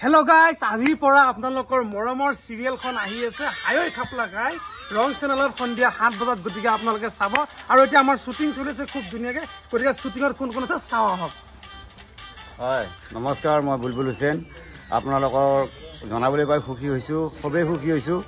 Hello' guys, আজিৰ পৰা আপোনালোকৰ মৰমৰ চিৰিয়েলখন আহি আছে হায়ৈ খাপলা খাই ৰং চেনেলত সন্ধিয়া 7 বজাত। গতিকে আপোনালোকে চাব। আৰু এতিয়া আমাৰ শ্বুটিং চলিছে খুব ধুনীয়াকে। গতিকে শ্বুটিঙত কোন কোন আছে চাওঁ আহক। হয়, নমস্কাৰ, মই বুলবুল হুছেইন। আপোনালোকৰ জনাবলৈ পাই সুখী হৈছোঁ, খুবেই সুখী হৈছোঁ।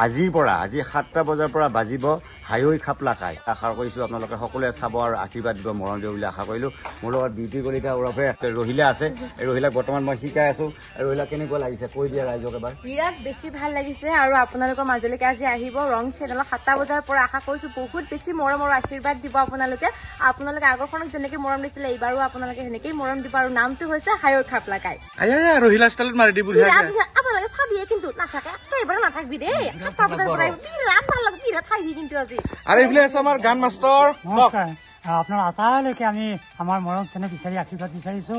আজিৰ পৰা আজি 7টা বজাৰ পৰা বাজিব হায়ৈ খাপলা খাই। আশা কৰিছোঁ আপোনালোকে সকলোৱে চাব আৰু আশীৰ্বাদ দিব, মৰম দিব বুলি আশা কৰিলোঁ। মোৰ লগত বিউটি কলিতা ওৰফে ৰহিলা আছে। এই ৰহিলাক বৰ্তমান মই শিকাই আছোঁ। আৰু ৰহিলা কেনেকুৱা লাগিছে কৈ দিয়া ৰাইজক এবাৰ। বিৰাট বেছি ভাল লাগিছে। আৰু আপোনালোকৰ মাজলৈকে আজি আহিব ৰং চেনেলত 7টা বজাৰ পৰা। আশা কৰিছোঁ বহুত বেছি মৰম আৰু আশীৰ্বাদ দিব আপোনালোকে। আপোনালোকে আগৰখনক যেনেকৈ মৰম দিছিলে এইবাৰো আপোনালোকে সেনেকেই মৰম দিব। আৰু নামটো হৈছে হায়ৈ খাপলা খাই। ৰহিলা ষ্টাইলত মাৰি দিব আপোনালোকে চাবিয়ে কিন্তু নাথাকে একেবাৰে নাথাকবি দেই। 7টা বজাৰ পৰা বিৰাট ভাল লাগে, বিৰাট খাইবি কিন্তু আজি। আৰু এইফালে আছে আমাৰ গান মাষ্টৰ। নমস্কাৰ, আপোনাৰ আটাইলৈকে আমি আমাৰ মৰম চেনেহ বিচাৰি আশীৰ্বাদ বিচাৰিছো।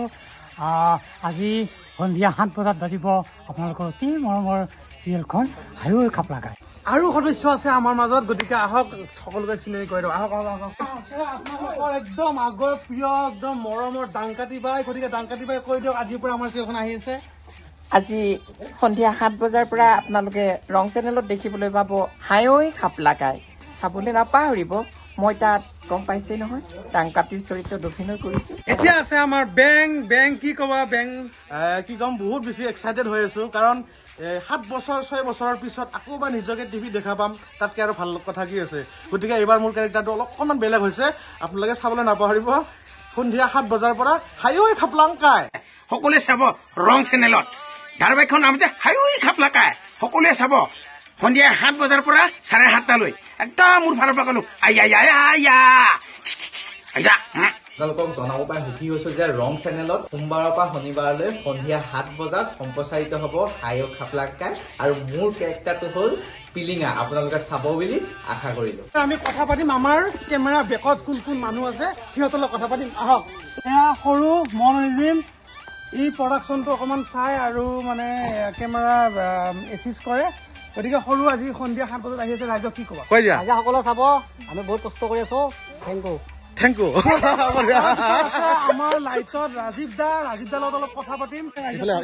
আজি সন্ধিয়া 7 বজাত বাজিব আপোনালোকৰ অতি মৰমৰ চিৰিয়েলখন হায়ৈ খাপলা খাই। আৰু সদস্য আছে আমাৰ মাজত। গতিকে আহক, সকলোকে চিনাকি কৰি দিওঁ। আহক আপোনালোকৰ একদম আগৰ প্ৰিয় একদম মৰমৰ ডাংকাতি বাই। গতিকে ডাংকাতি বাই কৈ দিয়ক আজিৰ পৰা আমাৰ চিৰিয়েলখন আহি আছে। আজি সন্ধিয়া 7 বজাৰ পৰা আপোনালোকে ৰং চেনেলত দেখিবলৈ পাব হায়ৈ খাপলা খাই। চাবলৈ নাপাহৰিব। মই তাত গম পাইছেই নহয় ডাংকাতিৰ চৰিত্ৰত অভিনয় কৰিছো। এতিয়া আছে আমাৰ বেং। কি কবা বেং? কি কম, বহুত বেছি এক্সাইটেড হৈ আছো। কাৰণ 7 বছৰ 6 বছৰৰ পিছত আকৌ এবাৰ নিজকে টিভি দেখা পাম। তাতকে আৰু ভাল কথা কি আছে। গতিকে এইবাৰ মোৰ কেৰেক্টাৰটো অলপমান বেলেগ হৈছে। আপোনালোকে চাবলৈ নাপাহৰিব। সন্ধিয়া 7 বজাৰ পৰা হায়ৈ খাপলা খাই। সকলোৱে চাব ৰং চেনেলত। ধাৰাবাহিকখন নাম হৈছে হায়ৈ খাপলা খাই। সকলোৱে চাব সন্ধিয়া 7 বজাৰ পৰা 7:30 একদম মোৰ ফালৰ পৰা কলো আপোনালোকক জনাব পাই সুখী হৈছো যে ৰং চেনেলত সোমবাৰৰ পৰা শনিবাৰলৈ সন্ধিয়া 7 বজাত সম্প্ৰচাৰিত হ'ব হায়ৈ খাপলা খাই। আৰু মোৰ কেৰেক্টাৰটো হ'ল পিলিঙা। আপোনালোকে চাব বুলি আশা কৰিলো। আমি কথা পাতিম আমাৰ কেমেৰা বেকত কোন কোন মানুহ আছে সিহঁতৰ লগত কথা পাতিম। আহক, এয়া সৰু মনজিম। এই প্ৰডাকশ্যনটো অকণমান চাই আৰু মানে কেমেৰা এচিষ্ট কৰে। গতিকে সৰু আজি সন্ধিয়া 7 বজাত আহি আছে। ৰাইজক কি ক'বা? কৈ দিয়া। আজি সকলোৱে চাব, আমি বহুত কষ্ট কৰি আছো। Thank you. আমাৰ লাইটত ৰাজীৱ দাৰ লগত অলপ কথা পাতিম।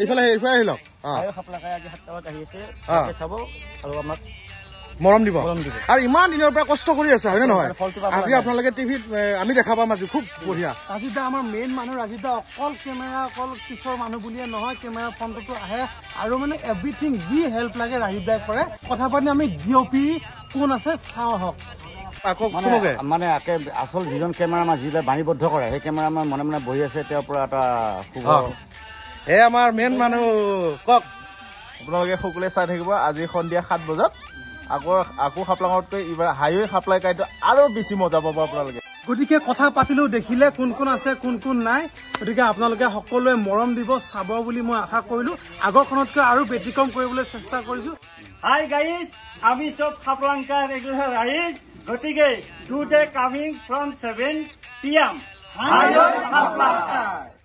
ইফালে আহি লওক। হায়ৈ খাপলা খাই আজি 7টা বজাত আহি আছে, চাব আৰু আমাক মৰম দিব। আৰু ইমান দিনৰ পৰা কষ্ট কৰি আছে, হয়নে নহয়? আজি আপোনালোকে টিভিত আমি দেখা পাম আজি। খুব বঢ়িয়া। ৰাজীৱ দা আমাৰ মেইন মানুহ। ৰাজীৱ দা অকল কেমেৰা, অকল পিছৰ মানুহ বুলিয়ে নহয়, কেমেৰা ফ্ৰণ্টতো আহে আৰু মানে এভৰিথিং যি হেল্প লাগে ৰাজীৱ দাই কৰে। কথা পাতি আমি ডিঅ'পি কোন আছে চাওঁ আহক। মানে আচল যিজন কেমেৰামান যিবিলাক বাণীবদ্ধ কৰে সেই কেমেৰামান মনে মনে বহি আছে। তেওঁৰ পৰা এটা এই আমাৰ মেইন মানুহ কওক। আপোনালোকে সকলোৱে চাই থাকিব আজি সন্ধিয়া 7 বজাত। আকৌ খাপলাঙতকৈ এইবাৰ হায়ৈ খাপলা খাইটো আৰু বেছি মজা পাব আপোনালোকে। গতিকে কথা পাতিলো, দেখিলে কোন কোন আছে কোন কোন নাই। গতিকে আপোনালোকে সকলোৱে মৰম দিব, চাব বুলি মই আশা কৰিলো। আগৰখনতকৈ আৰু ব্যতিক্ৰম কৰিবলৈ চেষ্টা কৰিছো। হাই গাইজ, আমি চব খাপলাংকা ৰেগুলাৰ ৰাইজ। গতিকে টুডে কামিং ফ্ৰম 7 PM হায়ৈ খাপলা খাই।